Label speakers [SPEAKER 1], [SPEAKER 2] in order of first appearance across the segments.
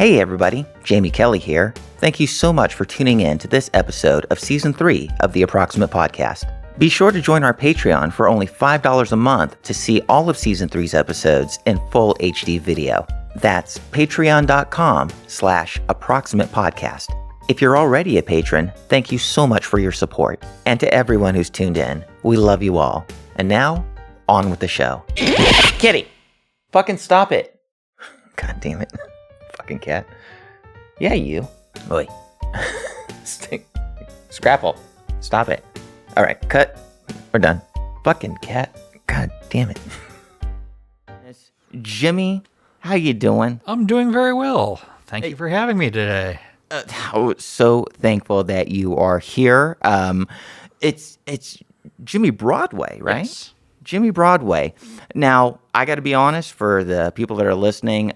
[SPEAKER 1] Hey everybody, Jamie Kelly here. Thank you so much for tuning in to this episode of Season 3 of the Approximate Podcast. Be sure to join our Patreon for only $5 a month to see all of Season 3's episodes in full HD video. That's patreon.com/approximate podcast. If you're already a patron, thank you so much for your support. And to everyone who's tuned in, we love you all. And now, on with the show. Kitty! Fucking stop it. God damn it. Fucking cat. Yeah, you. Oi. Scrapple. Stop it. All right, cut. We're done. Fucking cat. God damn it. Jimmy, how you doing?
[SPEAKER 2] I'm doing very well. Thank you for having me today.
[SPEAKER 1] So thankful that you are here. It's Jimmy Broadway, right?
[SPEAKER 2] Yes.
[SPEAKER 1] Jimmy Broadway. Now, I got to be honest, for the people that are listening,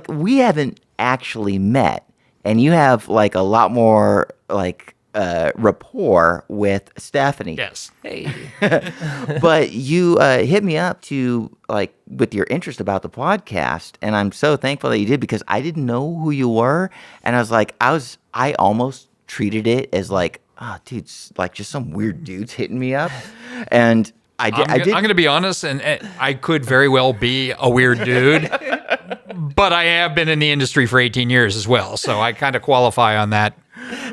[SPEAKER 1] we haven't actually met, and you have like a lot more rapport with Stephanie.
[SPEAKER 2] Yes.
[SPEAKER 3] Hey.
[SPEAKER 1] But you hit me up with your interest about the podcast, and I'm so thankful that you did, because I didn't know who you were, and I almost treated it as dude, like just some weird dudes hitting me up, and I'm going
[SPEAKER 2] to be honest, and I could very well be a weird dude, but I have been in the industry for 18 years as well, so I kind of qualify on that.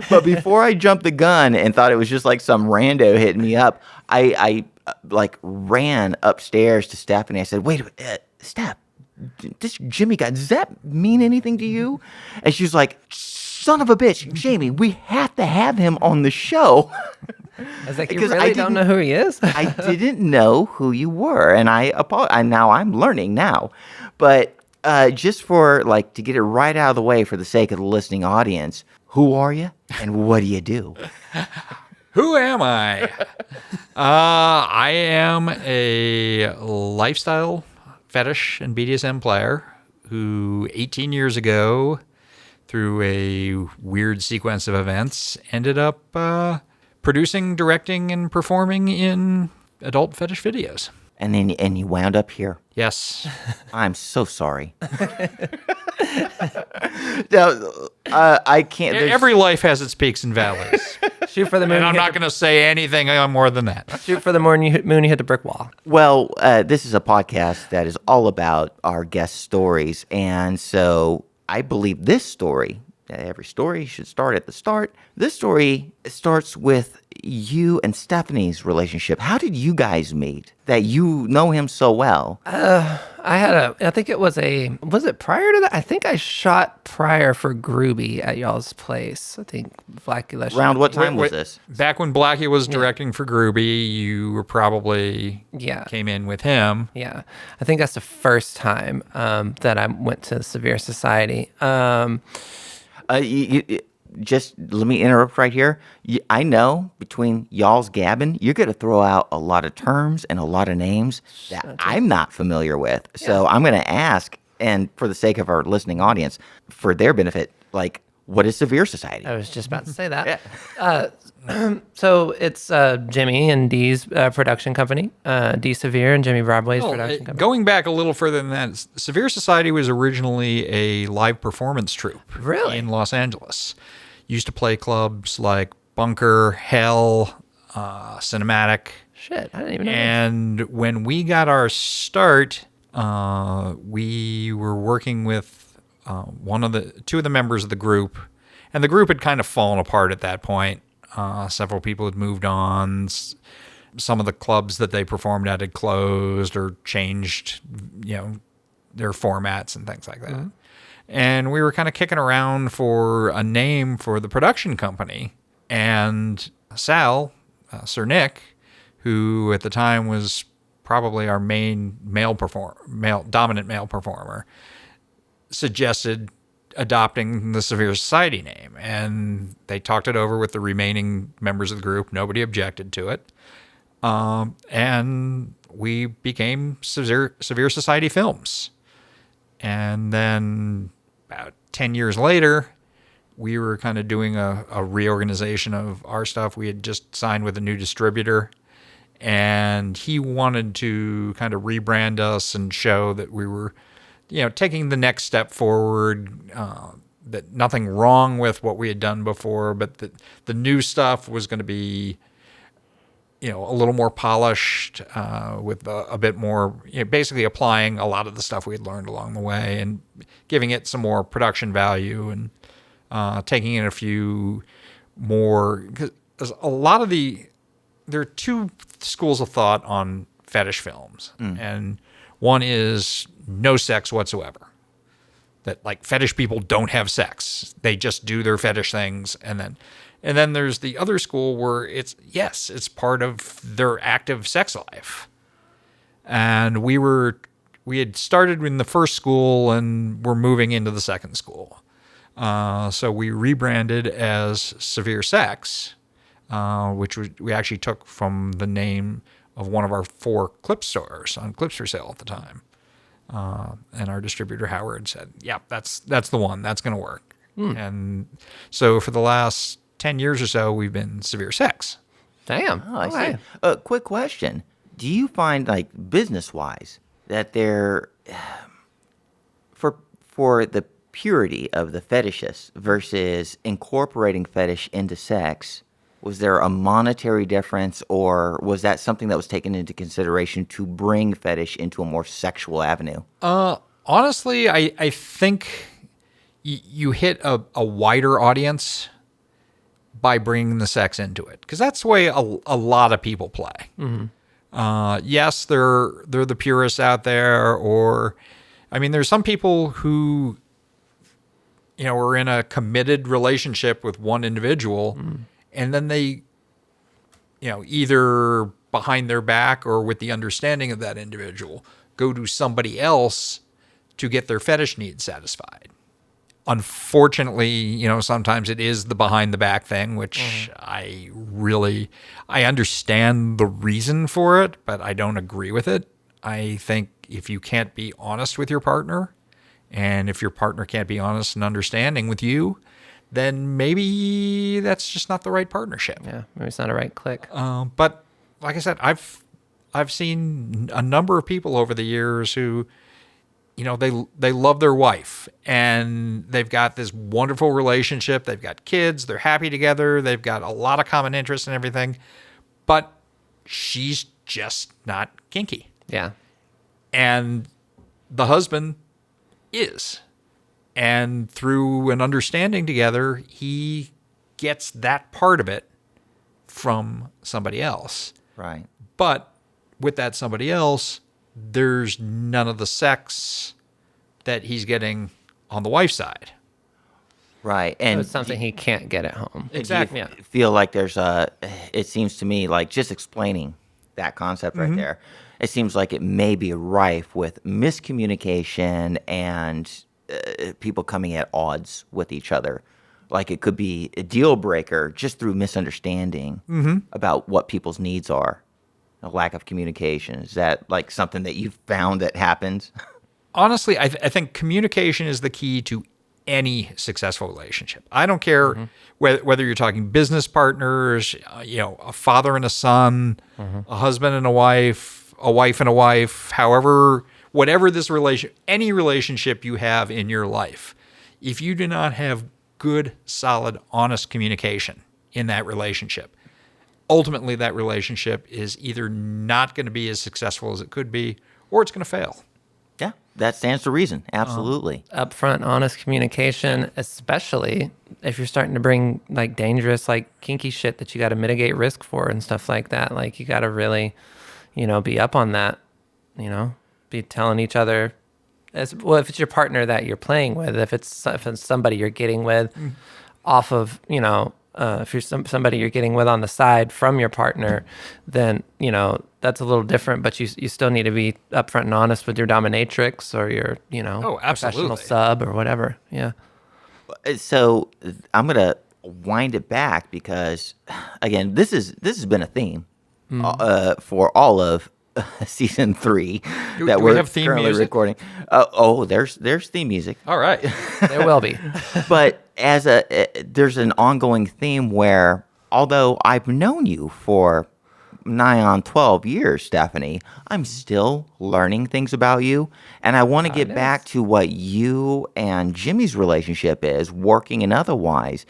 [SPEAKER 1] But before I jumped the gun and thought it was just like some rando hitting me up, I ran upstairs to Stephanie. I said, "Wait, Steph, this Jimmy guy, does that mean anything to you?" And she was like, "Son of a bitch, Jamie, we have to have him on the show."
[SPEAKER 3] I was like, you really don't know who he is?
[SPEAKER 1] I didn't know who you were, and now I'm learning now. But just for to get it right out of the way for the sake of the listening audience, who are you and what do you do?
[SPEAKER 2] Who am I? I am a lifestyle fetish and BDSM player who 18 years ago, through a weird sequence of events, ended up producing, directing, and performing in adult fetish videos.
[SPEAKER 1] And you wound up here.
[SPEAKER 2] Yes.
[SPEAKER 1] I'm so sorry. No, I can't.
[SPEAKER 2] Every life has its peaks and valleys.
[SPEAKER 3] Shoot for the moon.
[SPEAKER 2] And I'm not going to say anything more than that.
[SPEAKER 3] Shoot for the moon, you hit the brick wall.
[SPEAKER 1] Well, this is a podcast that is all about our guest stories. And so I believe this story, every story should start at the start. This story starts with you and Stephanie's relationship. How did you guys meet, that you know him so well?
[SPEAKER 3] I think was it prior to that? I think I shot prior for Groovy at y'all's place. I think Blackie.
[SPEAKER 1] Around what time was this?
[SPEAKER 2] Back when Blackie was directing for Groovy, you were probably came in with him.
[SPEAKER 3] Yeah. I think that's the first time that I went to Severe Society.
[SPEAKER 1] Just let me interrupt right here. I know between y'all's gabbing, you're going to throw out a lot of terms and a lot of names that I'm not familiar with. Yeah. So I'm going to ask, and for the sake of our listening audience, for their benefit, what is Severe Society?
[SPEAKER 3] I was just about to say that. So it's Jimmy and Dee's production company, Dee Severe and Jimmy Broadway's production company.
[SPEAKER 2] Going back a little further than that, Severe Society was originally a live performance troupe.
[SPEAKER 3] Really?
[SPEAKER 2] In Los Angeles. Used to play clubs like Bunker, Hell, Cinematic.
[SPEAKER 3] Shit, I didn't even know.
[SPEAKER 2] And when we got our start, we were working with two of the members of the group, and the group had kind of fallen apart at that point. Several people had moved on. Some of the clubs that they performed at had closed or changed, their formats and things like that. Mm-hmm. And we were kind of kicking around for a name for the production company. And Sal, Sir Nick, who at the time was probably our main dominant male performer, suggested adopting the Severe Society name. And they talked it over with the remaining members of the group. Nobody objected to it. And we became Severe Society Films. And then about 10 years later, we were kind of doing a reorganization of our stuff. We had just signed with a new distributor, and he wanted to kind of rebrand us and show that we were taking the next step forward. That nothing wrong with what we had done before, but the new stuff was going to be, a little more polished, with a bit more, basically applying a lot of the stuff we had learned along the way and giving it some more production value and taking in a few more, because a lot of there are two schools of thought on fetish films, and one is no sex whatsoever. That like fetish people don't have sex; they just do their fetish things, and then there's the other school where it's part of their active sex life. And we had started in the first school and we're moving into the second school, so we rebranded as Severe Sex, which we actually took from the name of one of our 4 clip stores on Clips for Sale at the time. And our distributor Howard said, "Yeah, that's the one. That's going to work." And so for the last 10 years or so, we've been Severe Sex.
[SPEAKER 3] Damn.
[SPEAKER 1] Oh, I see. Quick question: do you find, like, business-wise, that they're for the purity of the fetishists versus incorporating fetish into sex? Was there a monetary difference, or was that something that was taken into consideration to bring fetish into a more sexual avenue?
[SPEAKER 2] Honestly, I think you hit a wider audience by bringing the sex into it, because that's the way a lot of people play. Yes, they're the purists out there, or, I mean, there's some people who, are in a committed relationship with one individual. And then they, either behind their back or with the understanding of that individual, go to somebody else to get their fetish needs satisfied. Unfortunately, sometimes it is the behind the back thing, which I understand the reason for it, but I don't agree with it. I think if you can't be honest with your partner, and if your partner can't be honest and understanding with you, then maybe that's just not the right partnership.
[SPEAKER 3] Yeah, maybe it's not a right click.
[SPEAKER 2] But like I said, I've seen a number of people over the years who, they love their wife and they've got this wonderful relationship. They've got kids. They're happy together. They've got a lot of common interests and everything, but she's just not kinky.
[SPEAKER 3] Yeah.
[SPEAKER 2] And the husband is. And through an understanding together, he gets that part of it from somebody else.
[SPEAKER 1] Right.
[SPEAKER 2] But with that somebody else, there's none of the sex that he's getting on the wife's side.
[SPEAKER 1] Right.
[SPEAKER 3] So
[SPEAKER 1] And
[SPEAKER 3] it's something he can't get at home.
[SPEAKER 2] Exactly.
[SPEAKER 1] do you feel like it seems to me like, just explaining that concept right there, it seems like it may be rife with miscommunication and people coming at odds with each other. Like, it could be a deal breaker just through misunderstanding about what people's needs are. A lack of communication. Is that like something that you've found that happens?
[SPEAKER 2] Honestly, I think communication is the key to any successful relationship. I don't care whether you're talking business partners, a father and a son, a husband and a wife and a wife, whatever this any relationship you have in your life, if you do not have good, solid, honest communication in that relationship, ultimately that relationship is either not going to be as successful as it could be, or it's going to fail.
[SPEAKER 1] Yeah, that stands to reason. Absolutely.
[SPEAKER 3] Upfront, honest communication, especially if you're starting to bring like dangerous, like kinky shit that you got to mitigate risk for and stuff like that. Like, you got to really, be up on that, be telling each other, as well, if it's your partner that you're playing with, if it's somebody you're getting with off of, if you're somebody you're getting with on the side from your partner, then, that's a little different, but you still need to be upfront and honest with your dominatrix or your, professional sub or whatever. Yeah.
[SPEAKER 1] So I'm going to wind it back because, again, this has been a theme for all of season 3 that we're
[SPEAKER 2] have theme
[SPEAKER 1] currently
[SPEAKER 2] music?
[SPEAKER 1] recording. There's theme music.
[SPEAKER 2] All right.
[SPEAKER 3] There will be.
[SPEAKER 1] But there's an ongoing theme where, although I've known you for nigh on 12 years, Stephanie, I'm still learning things about you. And I want to get back to what you and Jimmy's relationship is, working and otherwise,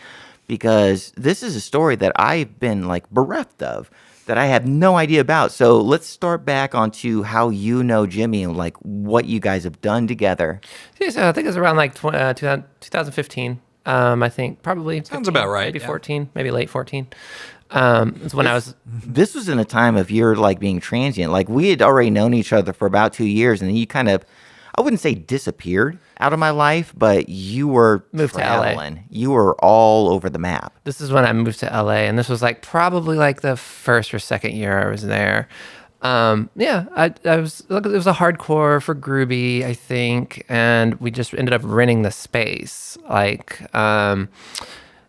[SPEAKER 1] because this is a story that I've been like bereft of, that I have no idea about. So let's start back onto how you know Jimmy and like what you guys have done together.
[SPEAKER 3] Yeah, so I think it was around like 2015. I think probably
[SPEAKER 2] Sounds
[SPEAKER 3] 15,
[SPEAKER 2] about right,
[SPEAKER 3] Maybe
[SPEAKER 2] yeah.
[SPEAKER 3] 14, maybe late 14. It's when I was.
[SPEAKER 1] This was in a time of your like being transient. Like we had already known each other for about 2 years, and then you kind of, I wouldn't say disappeared out of my life, but you were
[SPEAKER 3] Moved to LA.
[SPEAKER 1] traveling. You were all over the map.
[SPEAKER 3] This is when I moved to LA, and this was like probably like the first or second year I was there. Yeah, I was. Look, it was a hardcore for Groovy, I think, and we just ended up renting the space.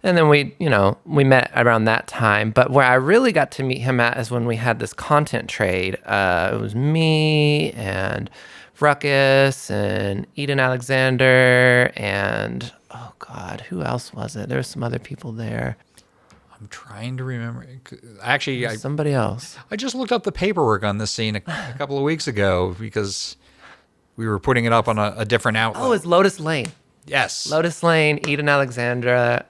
[SPEAKER 3] And then we met around that time. But where I really got to meet him at is when we had this content trade. It was me and Ruckus and Eden Alexander and oh God, who else was it? There were some other people there.
[SPEAKER 2] I'm trying to remember. Actually,
[SPEAKER 3] Somebody else.
[SPEAKER 2] I just looked up the paperwork on this scene a couple of weeks ago because we were putting it up on a different outlet.
[SPEAKER 3] Oh, it's Lotus Lane.
[SPEAKER 2] Yes.
[SPEAKER 3] Lotus Lane, Eden Alexander,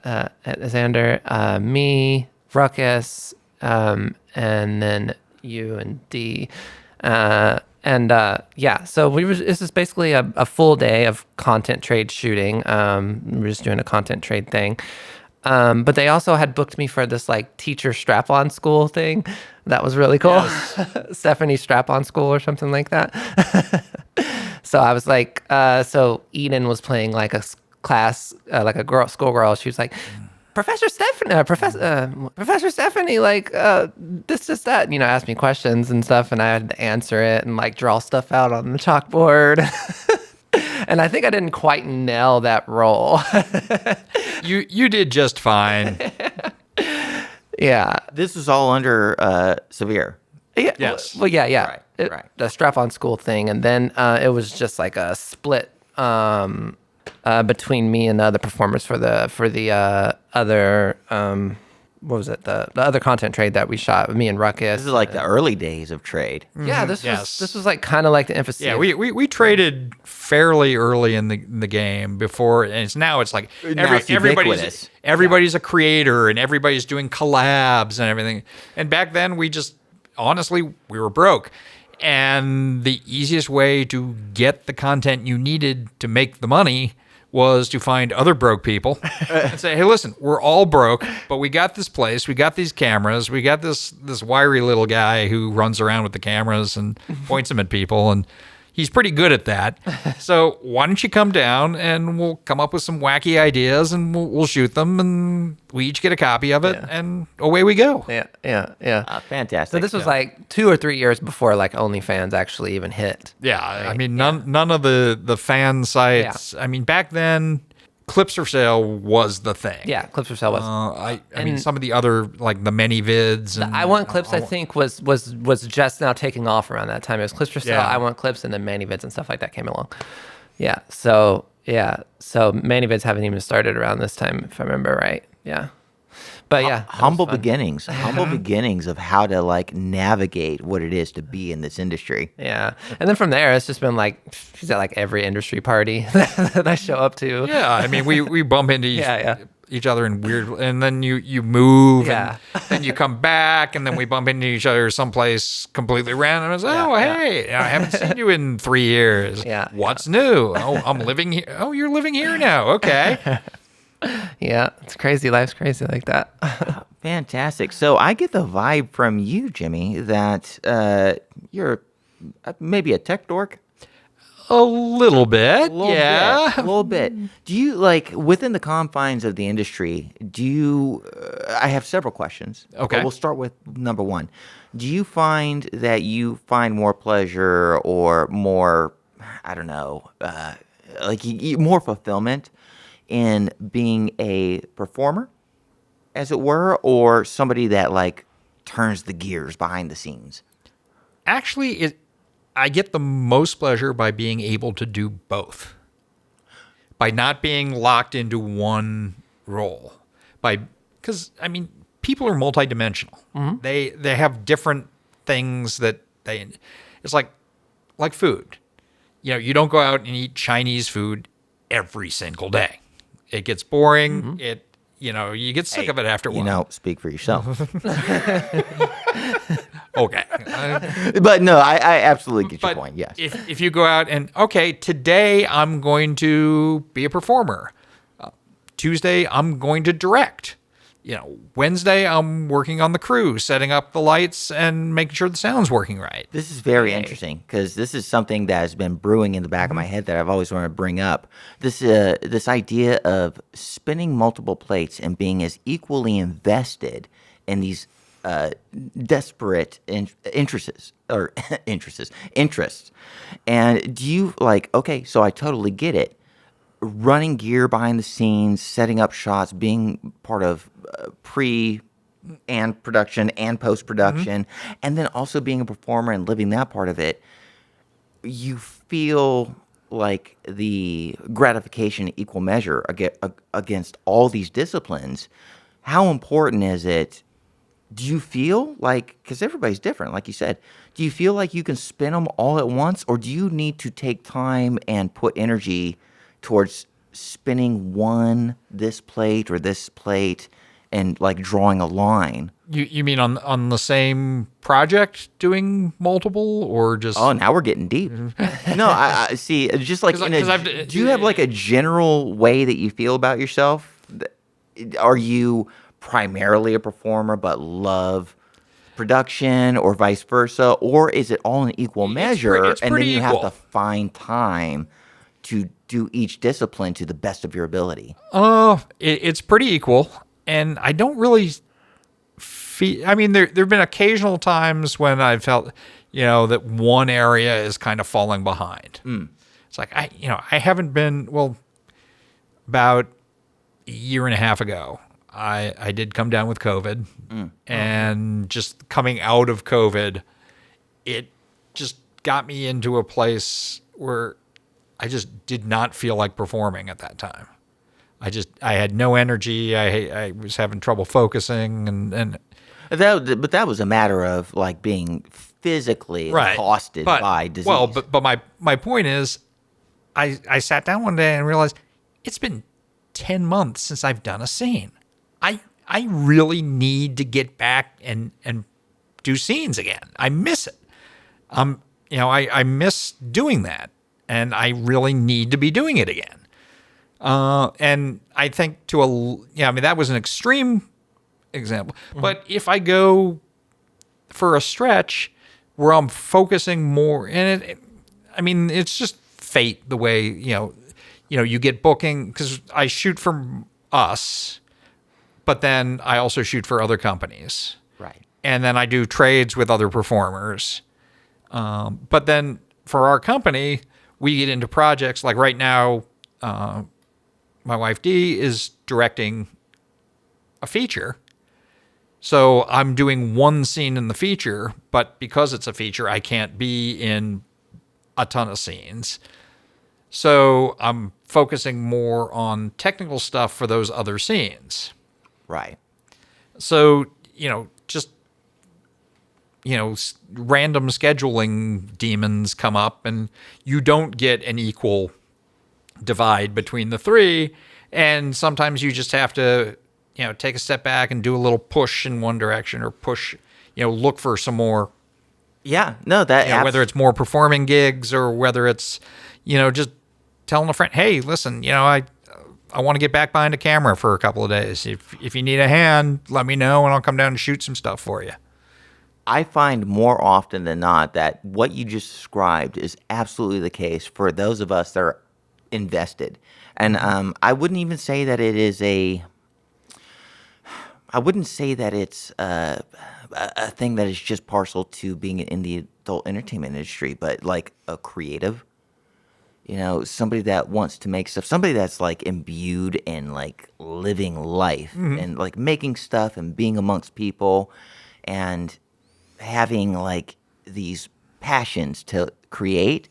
[SPEAKER 3] me, Ruckus, and then you and D. Yeah, so this is basically a full day of content trade shooting. We're just doing a content trade thing. But they also had booked me for this like teacher strap-on school thing. That was really cool. Yes. Stephanie strap-on school or something like that. So I was like, so Eden was playing like a class, like a schoolgirl. She was like, Professor Stephanie, like this, that, asked me questions and stuff, and I had to answer it and like draw stuff out on the chalkboard. And I think I didn't quite nail that role.
[SPEAKER 2] You did just fine.
[SPEAKER 3] Yeah.
[SPEAKER 1] This was all under Severe.
[SPEAKER 3] Yeah.
[SPEAKER 2] Yes.
[SPEAKER 3] Well, yeah.
[SPEAKER 1] Right.
[SPEAKER 3] The strap-on school thing, and then it was just like a split between me and the other performers for the other what was it, the other content trade that we shot with me and Ruckus.
[SPEAKER 1] This is like the early days of trade.
[SPEAKER 3] Yeah, this
[SPEAKER 2] Yes.
[SPEAKER 3] was like kind of like the emphasis.
[SPEAKER 2] Yeah, we traded fairly early in the game before, and it's like
[SPEAKER 1] Now it's ubiquitous.
[SPEAKER 2] everybody's a creator and everybody's doing collabs and everything. And back then, we just honestly we were broke, and the easiest way to get the content you needed to make the money was to find other broke people and say, hey, listen, we're all broke, but we got this place, we got these cameras, we got this wiry little guy who runs around with the cameras and points them at people, and he's pretty good at that. So why don't you come down and we'll come up with some wacky ideas and we'll shoot them, and we each get a copy of it, and away we go.
[SPEAKER 3] Yeah.
[SPEAKER 1] Fantastic.
[SPEAKER 3] So this was like 2 or 3 years before like OnlyFans actually even hit.
[SPEAKER 2] Yeah, I mean, none of the fan sites.
[SPEAKER 3] Yeah.
[SPEAKER 2] I mean, back then, Clips for Sale was the thing.
[SPEAKER 3] Yeah, Clips for Sale was.
[SPEAKER 2] I mean, some of the other, like the many vids. And
[SPEAKER 3] I Want Clips, I think, was just now taking off around that time. It was Clips for Sale,
[SPEAKER 2] Yeah.
[SPEAKER 3] I Want Clips, and then Manivids and stuff like that came along. Yeah, so Manivids haven't even started around this time, if I remember right. Yeah. But yeah.
[SPEAKER 1] humble beginnings of how to like navigate what it is to be in this industry.
[SPEAKER 3] Yeah. And then from there, it's just been like, she's at like every industry party that I show up to.
[SPEAKER 2] Yeah, I mean, we bump into each other in weird, and then you move,
[SPEAKER 3] Yeah.
[SPEAKER 2] and then you come back, and then we bump into each other someplace completely random. It's, hey, I haven't seen you in 3 years.
[SPEAKER 3] Yeah,
[SPEAKER 2] What's new? Oh, I'm living here. Oh, you're living here now. Okay.
[SPEAKER 3] Yeah. It's crazy. Life's crazy like that.
[SPEAKER 1] Fantastic. So I get the vibe from you, Jimmy, that you're maybe a tech dork.
[SPEAKER 2] A little bit.
[SPEAKER 1] A little bit. Do you like within the confines of the industry? Do you? I have several questions.
[SPEAKER 2] Okay.
[SPEAKER 1] But we'll start with number one. Do you find that you find more pleasure or more, I don't know, like more fulfillment in being a performer, as it were, or somebody that like turns the gears behind the scenes?
[SPEAKER 2] Actually, I get the most pleasure by being able to do both. By not being locked into one role. Because I mean, people are multidimensional. They have different things that it's like food. You don't go out and eat Chinese food every single day. It gets boring. You get sick of it after a while.
[SPEAKER 1] Speak for yourself.
[SPEAKER 2] Okay.
[SPEAKER 1] But no, I absolutely get your point. Yes.
[SPEAKER 2] If you go out and, okay, today I'm going to be a performer. Tuesday I'm going to direct. Wednesday I'm working on the crew, setting up the lights and making sure the sound's working right.
[SPEAKER 1] This is very interesting because this is something that has been brewing in the back of my head that I've always wanted to bring up. This idea of spinning multiple plates and being as equally invested in these desperate interests. And do you okay, so I totally get it. Running gear behind the scenes, setting up shots, being part of pre and production and post production, and then also being a performer and living that part of it, you feel like the gratification in equal measure against all these disciplines. How important is it? Do you feel like, because everybody's different, like you said, do you feel like you can spin them all at once, or do you need to take time and put energy towards spinning this plate or this plate and drawing a line?
[SPEAKER 2] You mean on the same project doing multiple, or just?
[SPEAKER 1] Oh, now we're getting deep. No, I see. Just like do you have a general way that you feel about yourself? Are you primarily a performer but love production, or vice versa, or is it all in equal measure?
[SPEAKER 2] It's
[SPEAKER 1] and then you
[SPEAKER 2] equal.
[SPEAKER 1] have to find time to do each discipline to the best of your ability.
[SPEAKER 2] It's pretty equal, and I don't really feel. I mean, there've been occasional times when I felt, that one area is kind of falling behind. It's like I haven't been about a year and a half ago. I did come down with COVID, and just coming out of COVID, it just got me into a place where I just did not feel like performing at that time. I had no energy. I was having trouble focusing, and
[SPEAKER 1] but that was a matter of being physically exhausted by disease.
[SPEAKER 2] Well, but my point is, I sat down one day and realized it's been 10 months since I've done a scene. I really need to get back and do scenes again. I miss it. I miss doing that, and I really need to be doing it again. And I think that was an extreme example. But if I go for a stretch where I'm focusing more, and it's just fate the way, you get booking, because I shoot for us, but then I also shoot for other companies.
[SPEAKER 1] Right.
[SPEAKER 2] And then I do trades with other performers. But then for our company, we get into projects like right now, my wife Dee is directing a feature. So I'm doing one scene in the feature, but because it's a feature, I can't be in a ton of scenes. So I'm focusing more on technical stuff for those other scenes.
[SPEAKER 1] Right.
[SPEAKER 2] So, just, random scheduling demons come up, and you don't get an equal divide between the three. And sometimes you just have to, take a step back and do a little push in one direction, or push, look for some more.
[SPEAKER 1] Yeah, no,
[SPEAKER 2] whether it's more performing gigs, or whether it's, just telling a friend, hey, listen, I want to get back behind a camera for a couple of days. If you need a hand, let me know, and I'll come down and shoot some stuff for you.
[SPEAKER 1] I find more often than not that what you just described is absolutely the case for those of us that are invested. And I wouldn't even say that it is I wouldn't say that it's a thing that is just partial to being in the adult entertainment industry, but a creative. Somebody that wants to make stuff, somebody that's imbued in living life and making stuff and being amongst people and having these passions to create.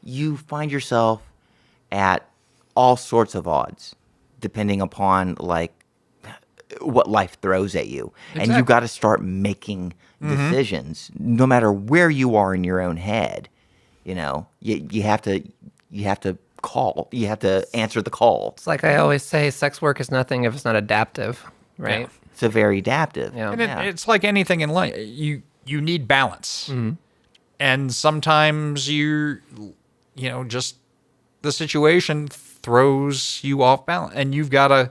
[SPEAKER 1] You find yourself at all sorts of odds, depending upon what life throws at you, and you
[SPEAKER 2] Exactly.
[SPEAKER 1] got to start making decisions, no matter where you are in your own head. You know, you have to call. You have to answer the call.
[SPEAKER 3] It's like I always say, sex work is nothing if it's not adaptive, right?
[SPEAKER 2] Yeah.
[SPEAKER 1] It's a very adaptive.
[SPEAKER 3] Yeah.
[SPEAKER 2] And it's like anything in life. You need balance, and sometimes just the situation throws you off balance, and you've got to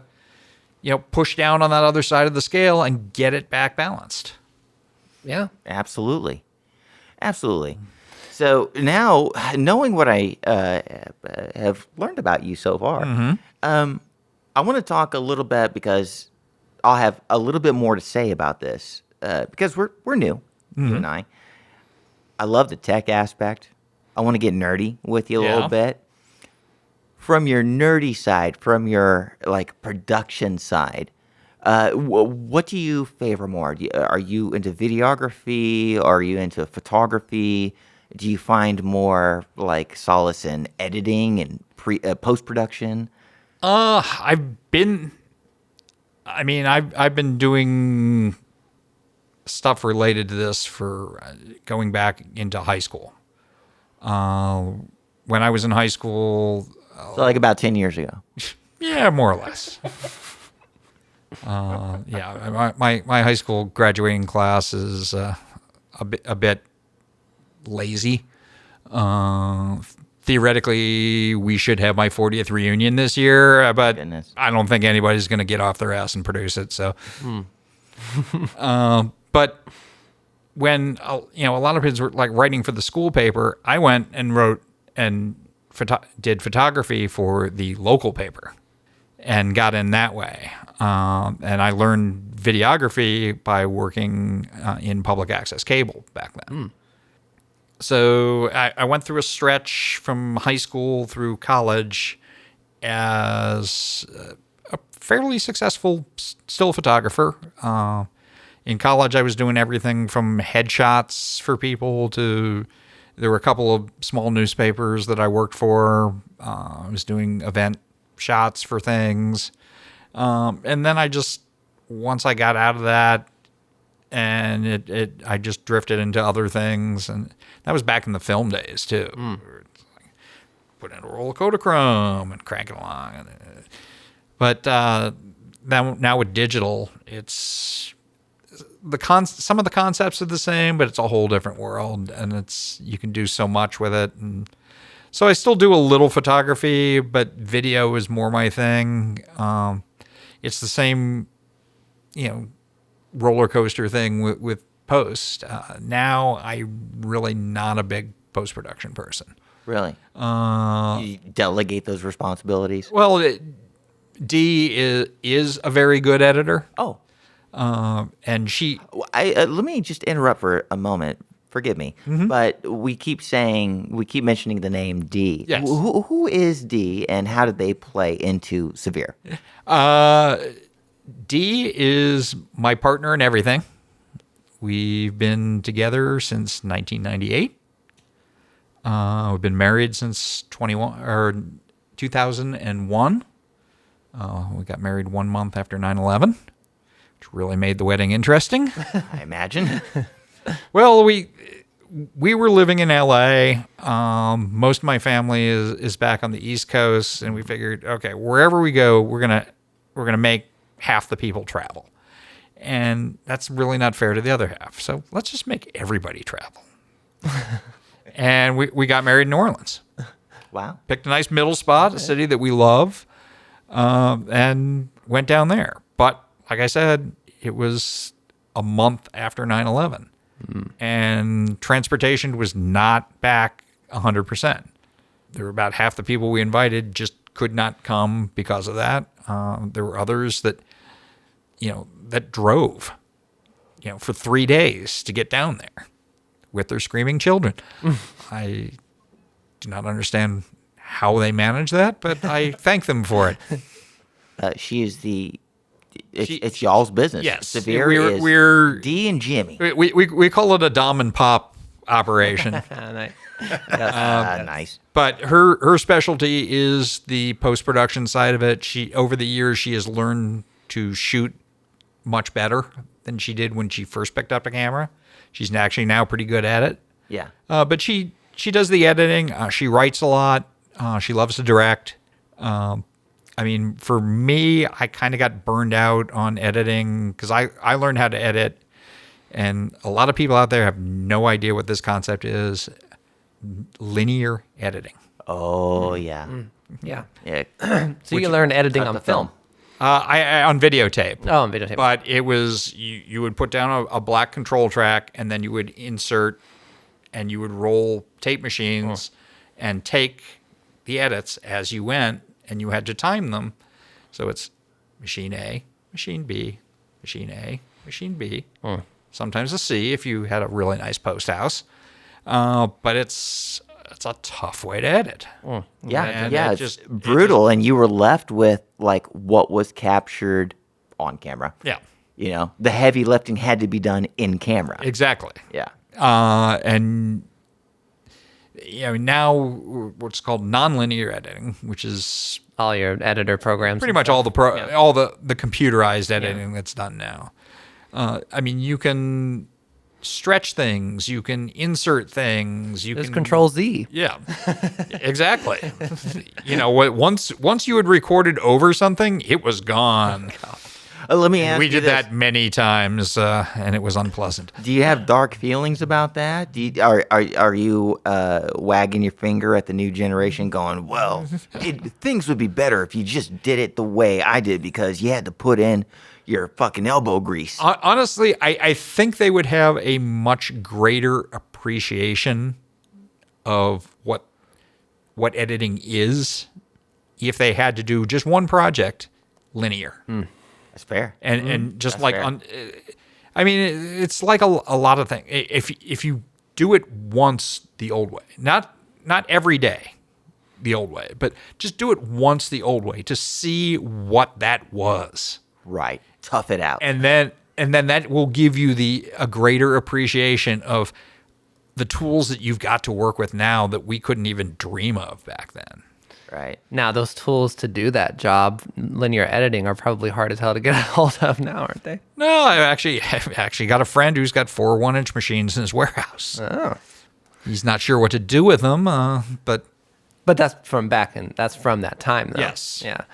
[SPEAKER 2] push down on that other side of the scale and get it back balanced.
[SPEAKER 3] Yeah.
[SPEAKER 1] Absolutely. Absolutely. So now, knowing what I have learned about you so far, I want to talk a little bit because I'll have a little bit more to say about this because we're new, you and I. I love the tech aspect. I want to get nerdy with you a little bit. From your nerdy side, from your production side, what do you favor more? Are you into videography? Are you into photography? Do you find more solace in editing and post production?
[SPEAKER 2] I've been doing stuff related to this for going back into high school. When I was in high school,
[SPEAKER 1] So about 10 years ago.
[SPEAKER 2] yeah, more or less. My high school graduating class is a bit lazy. Theoretically, we should have my 40th reunion this year, but
[SPEAKER 1] Goodness.
[SPEAKER 2] I don't think anybody's going to get off their ass and produce it. So, but when a lot of kids were writing for the school paper, I went and wrote and did photography for the local paper and got in that way. And I learned videography by working in public access cable back then. So I went through a stretch from high school through college as a fairly successful still photographer. In college, I was doing everything from headshots for people to there were a couple of small newspapers that I worked for. I was doing event shots for things. And then once I got out of that, and I just drifted into other things, and that was back in the film days too. Put in a roll of Kodachrome and crank it along. But now with digital, it's some of the concepts are the same, but it's a whole different world, and you can do so much with it. And so I still do a little photography, but video is more my thing. It's the same, roller coaster thing with post. Now I'm really not a big post-production person.
[SPEAKER 1] Really? You delegate those responsibilities?
[SPEAKER 2] Well, Dee is a very good editor.
[SPEAKER 1] Oh.
[SPEAKER 2] And she...
[SPEAKER 1] let me just interrupt for a moment. Forgive me. But we keep mentioning the name Dee.
[SPEAKER 2] Yes.
[SPEAKER 1] Who is Dee, and how did they play into Severe?
[SPEAKER 2] Dee is my partner in everything. We've been together since 1998. We've been married since 2001. We got married 1 month after 9/11, which really made the wedding interesting.
[SPEAKER 1] I imagine.
[SPEAKER 2] Well, we were living in LA. Most of my family is back on the East Coast, and we figured, okay, wherever we go, we're gonna make half the people travel, and that's really not fair to the other half. So let's just make everybody travel. And we got married in New Orleans.
[SPEAKER 1] Wow.
[SPEAKER 2] Picked a nice middle spot, a city that we love, and went down there. But like I said, it was a month after 9/11. And transportation was not back 100%. There were about half the people we invited just could not come because of that. There were others that, that drove, for 3 days to get down there with their screaming children. I do not understand how they manage that, but I thank them for it.
[SPEAKER 1] She is it's y'all's business.
[SPEAKER 2] Yes.
[SPEAKER 1] Severe
[SPEAKER 2] we're
[SPEAKER 1] Dee and Jimmy.
[SPEAKER 2] We call it a dom and pop operation.
[SPEAKER 3] Nice.
[SPEAKER 1] Nice.
[SPEAKER 2] But her specialty is the post-production side of it. Over the years, she has learned to shoot much better than she did when she first picked up the camera. She's actually now pretty good at it.
[SPEAKER 1] Yeah.
[SPEAKER 2] But she does the editing. She writes a lot. She loves to direct. I mean, for me, I kind of got burned out on editing because I learned how to edit. And a lot of people out there have no idea what this concept is. Linear editing.
[SPEAKER 1] Oh, yeah.
[SPEAKER 3] Yeah.
[SPEAKER 1] Yeah.
[SPEAKER 3] So you learned editing
[SPEAKER 1] cut
[SPEAKER 3] on
[SPEAKER 1] the
[SPEAKER 3] film.
[SPEAKER 2] I on videotape.
[SPEAKER 3] Oh, on videotape.
[SPEAKER 2] But it was, you would put down a black control track, and then you would insert, and you would roll tape machines and take the edits as you went, and you had to time them. So it's machine A, machine B, machine A, machine B. Sometimes a C if you had a really nice post house. But it's a tough way to edit.
[SPEAKER 1] Yeah,
[SPEAKER 2] And
[SPEAKER 1] yeah,
[SPEAKER 2] it
[SPEAKER 1] it's brutal, and you were left with like what was captured on camera.
[SPEAKER 2] Yeah,
[SPEAKER 1] You know, the heavy lifting had to be done in camera.
[SPEAKER 2] exactly.
[SPEAKER 1] Yeah.
[SPEAKER 2] And now what's called nonlinear editing, which is
[SPEAKER 3] All your editor programs.
[SPEAKER 2] pretty much all the the computerized editing that's done now. I mean, you can stretch things, you can insert things, you
[SPEAKER 3] There's
[SPEAKER 2] can
[SPEAKER 3] Control Z.
[SPEAKER 2] Yeah, exactly. Once you had recorded over something, it was gone.
[SPEAKER 1] Let me ask
[SPEAKER 2] We
[SPEAKER 1] you
[SPEAKER 2] did
[SPEAKER 1] this.
[SPEAKER 2] that many times, and it was unpleasant.
[SPEAKER 1] Do you have dark feelings about that? Are you wagging your finger at the new generation, going, "Well, things would be better if you just did it the way I did because you had to put in your fucking elbow grease."
[SPEAKER 2] Honestly, I think they would have a much greater appreciation of what editing is if they had to do just one project linear.
[SPEAKER 1] That's fair.
[SPEAKER 2] And just
[SPEAKER 1] That's
[SPEAKER 2] like
[SPEAKER 1] fair.
[SPEAKER 2] I mean, it's like a lot of things. If you do it once the old way, not every day the old way, but just do it once the old way to see what that was.
[SPEAKER 1] Right. Tough it out.
[SPEAKER 2] And then that will give you a greater appreciation of the tools that you've got to work with now that we couldn't even dream of back then.
[SPEAKER 1] Right.
[SPEAKER 3] Now, those tools to do that job, linear editing, are probably hard as hell to get a hold of now, aren't they?
[SPEAKER 2] No, I've actually got a friend who's got 4 1-inch machines in his warehouse.
[SPEAKER 3] Oh.
[SPEAKER 2] He's not sure what to do with them, but
[SPEAKER 3] But that's from that's from that time, though.
[SPEAKER 2] Yes.
[SPEAKER 3] Yeah.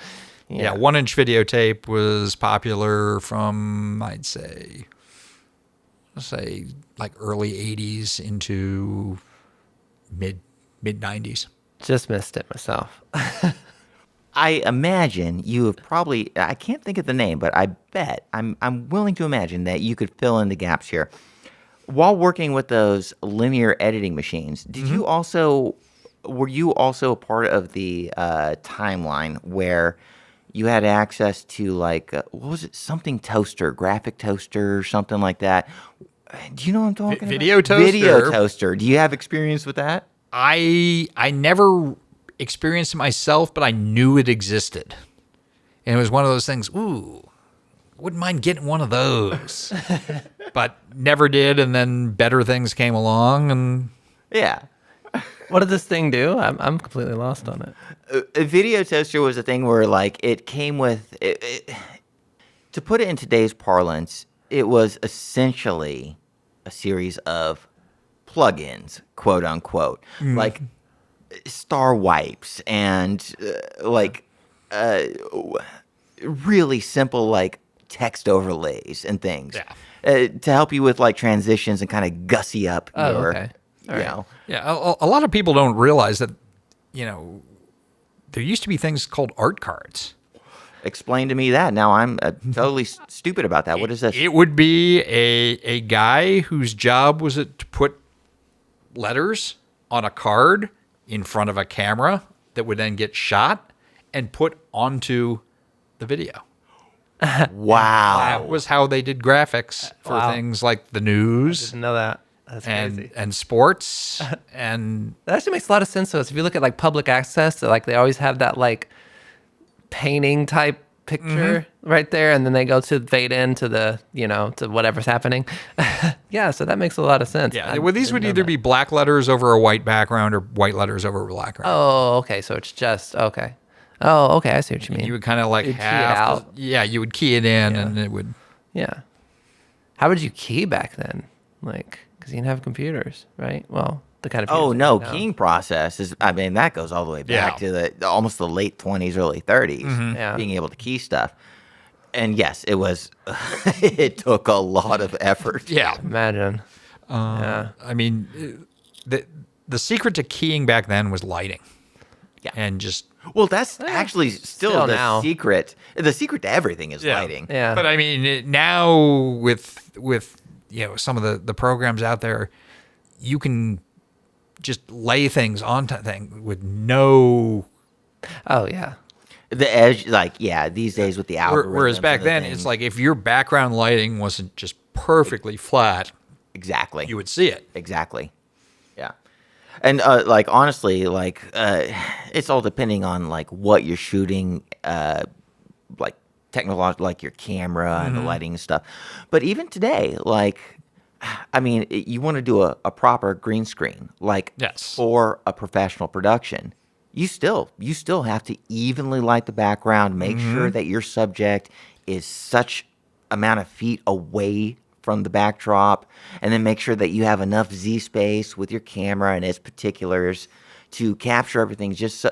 [SPEAKER 2] yeah, 1-inch videotape was popular from, I'd say, like early 80s into mid 90s.
[SPEAKER 3] Just missed it myself.
[SPEAKER 1] I imagine you have probably, I can't think of the name, but I bet, I'm willing to imagine that you could fill in the gaps here. While working with those linear editing machines, were you also a part of the timeline where you had access to like, what was it, something toaster, graphic toaster or something like that? Do you know what I'm talking
[SPEAKER 2] Video
[SPEAKER 1] about?
[SPEAKER 2] toaster?
[SPEAKER 1] Video toaster. Do you have experience with that?
[SPEAKER 2] I never experienced it myself, but I knew it existed. And it was one of those things, ooh, wouldn't mind getting one of those. But never did, and then better things came along, and
[SPEAKER 1] Yeah.
[SPEAKER 3] What did this thing do? I'm completely lost on it.
[SPEAKER 1] A video toaster was a thing where like it came with to put it in today's parlance, it was essentially a series of plugins, quote unquote, like star wipes and really simple like text overlays and things to help you with like transitions and kind of gussy up your,
[SPEAKER 3] Okay. All right.
[SPEAKER 1] know.
[SPEAKER 2] yeah, a lot of people don't realize that, there used to be things called art cards.
[SPEAKER 1] Explain to me that. Now I'm totally stupid about that. What is this?
[SPEAKER 2] It would be a guy whose job was it to put letters on a card in front of a camera that would then get shot and put onto the video.
[SPEAKER 1] Wow.
[SPEAKER 2] That was how they did graphics for
[SPEAKER 3] Wow.
[SPEAKER 2] things like the news
[SPEAKER 3] Didn't know that. That's crazy.
[SPEAKER 2] and sports and
[SPEAKER 3] That actually makes a lot of sense. So if you look at like public access, like they always have that like painting type picture right there, and then they go to fade into the to whatever's happening. Yeah, so that makes a lot of sense.
[SPEAKER 2] yeah.
[SPEAKER 3] I
[SPEAKER 2] Well, these
[SPEAKER 3] didn't
[SPEAKER 2] would
[SPEAKER 3] know
[SPEAKER 2] either
[SPEAKER 3] that.
[SPEAKER 2] be black letters over a white background or white letters over a black background.
[SPEAKER 3] Oh, okay. So it's just okay. Oh, okay. I see what you mean.
[SPEAKER 2] You would kind of like
[SPEAKER 3] You'd key it
[SPEAKER 2] have
[SPEAKER 3] out.
[SPEAKER 2] you would key it in and it would.
[SPEAKER 3] Yeah. How would you key back then? Like, because you didn't have computers, right? Well, the kind of
[SPEAKER 1] Oh
[SPEAKER 3] computers
[SPEAKER 1] no,
[SPEAKER 3] we have now.
[SPEAKER 1] keying process is. I mean, that goes all the way back
[SPEAKER 2] Yeah.
[SPEAKER 1] to the almost the late 20s, early 30s.
[SPEAKER 3] Yeah.
[SPEAKER 1] Being able to key stuff, and yes, it was. It took a lot of effort.
[SPEAKER 2] Yeah.
[SPEAKER 3] Imagine. Yeah.
[SPEAKER 2] I mean, the secret to keying back then was lighting.
[SPEAKER 1] Yeah.
[SPEAKER 2] And just
[SPEAKER 1] Well, that's actually still
[SPEAKER 3] still
[SPEAKER 1] the
[SPEAKER 3] now.
[SPEAKER 1] secret. The secret to everything is lighting.
[SPEAKER 3] Yeah.
[SPEAKER 2] But I mean, now with some of the programs out there, you can just lay things onto things with no.
[SPEAKER 3] Oh, yeah.
[SPEAKER 1] The edge, like these days with the algorithms.
[SPEAKER 2] Whereas back
[SPEAKER 1] and the
[SPEAKER 2] then,
[SPEAKER 1] things.
[SPEAKER 2] it's like if your background lighting wasn't just perfectly flat,
[SPEAKER 1] exactly.
[SPEAKER 2] you would see it.
[SPEAKER 1] Exactly. Yeah. And like honestly, like it's all depending on like what you're shooting, like technological, like your camera and the lighting and stuff. But even today, like, I mean, you want to do a proper green screen, like
[SPEAKER 2] Yes.
[SPEAKER 1] for a professional production. You still have to evenly light the background, make sure that your subject is such amount of feet away from the backdrop, and then make sure that you have enough Z space with your camera and its particulars to capture everything just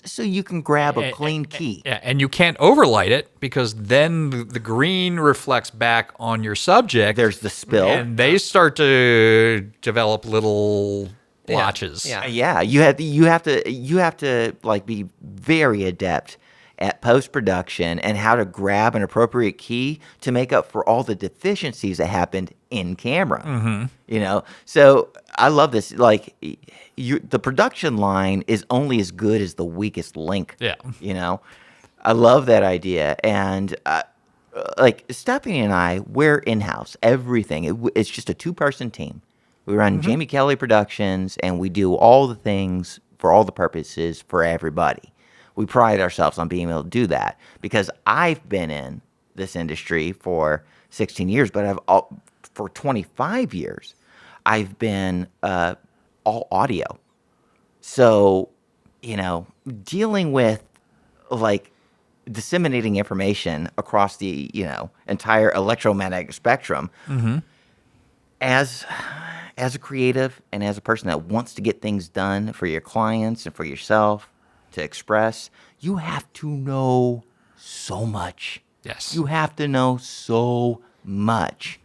[SPEAKER 1] so you can grab a clean key.
[SPEAKER 2] Yeah, and you can't overlight it because then the green reflects back on your subject.
[SPEAKER 1] There's the spill.
[SPEAKER 2] and they start to develop little blotches.
[SPEAKER 3] Yeah.
[SPEAKER 1] Yeah, you have to like be very adept at post production and how to grab an appropriate key to make up for all the deficiencies that happened in camera. You know, so I love this. Like, the production line is only as good as the weakest link.
[SPEAKER 2] Yeah.
[SPEAKER 1] You know, I love that idea. And like Stephanie and I, we're in house. Everything. It's just a 2-person team. We run Jamie Kelly Productions, and we do all the things for all the purposes for everybody. We pride ourselves on being able to do that because I've been in this industry for 16 years, but for 25 years, I've been all audio. So, you know, dealing with like disseminating information across the, entire electromagnetic spectrum as a creative and as a person that wants to get things done for your clients and for yourself to express, you have to know so much.
[SPEAKER 2] Yes.
[SPEAKER 1] You have to know so much.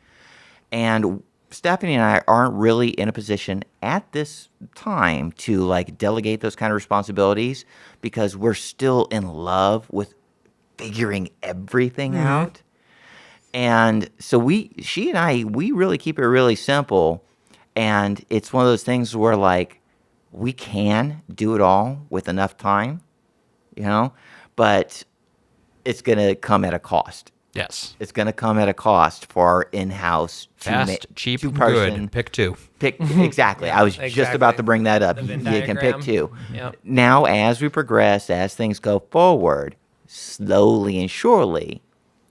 [SPEAKER 1] And Stephanie and I aren't really in a position at this time to like delegate those kind of responsibilities because we're still in love with figuring everything out. And so she and I, we really keep it really simple. And it's one of those things where like we can do it all with enough time, but it's going to come at a cost.
[SPEAKER 2] Yes.
[SPEAKER 1] It's going to come at a cost for our in-house
[SPEAKER 2] Fast, cheap, and
[SPEAKER 1] two-person
[SPEAKER 2] good. Pick two.
[SPEAKER 1] Exactly. I was just about to bring that up.
[SPEAKER 3] The
[SPEAKER 1] You
[SPEAKER 3] Venn
[SPEAKER 1] can pick
[SPEAKER 3] diagram.
[SPEAKER 1] two.
[SPEAKER 3] Yep.
[SPEAKER 1] Now, as we progress, as things go forward, slowly and surely,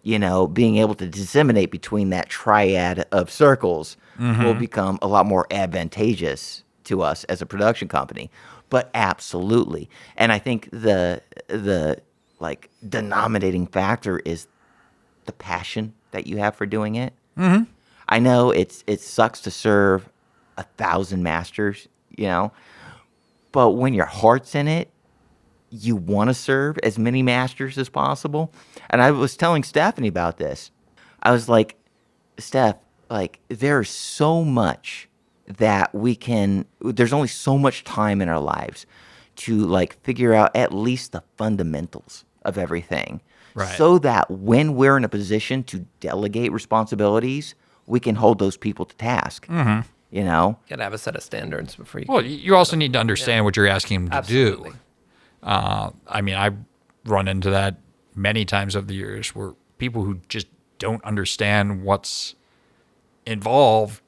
[SPEAKER 1] being able to disseminate between that triad of circles will become a lot more advantageous to us as a production company. But absolutely. And I think the like denominating factor is the passion that you have for doing it. I know it sucks to serve 1,000 masters, but when your heart's in it, you want to serve as many masters as possible. And I was telling Stephanie about this. I was like, Steph, like there's so much that there's only so much time in our lives to like figure out at least the fundamentals of everything.
[SPEAKER 2] Right.
[SPEAKER 1] So that when we're in a position to delegate responsibilities, we can hold those people to task.
[SPEAKER 3] Gotta have a set of standards before you.
[SPEAKER 2] Well, you also need to understand what you're asking them to
[SPEAKER 3] Absolutely.
[SPEAKER 2] do. I mean, I've run into that many times over the years where people who just don't understand what's involved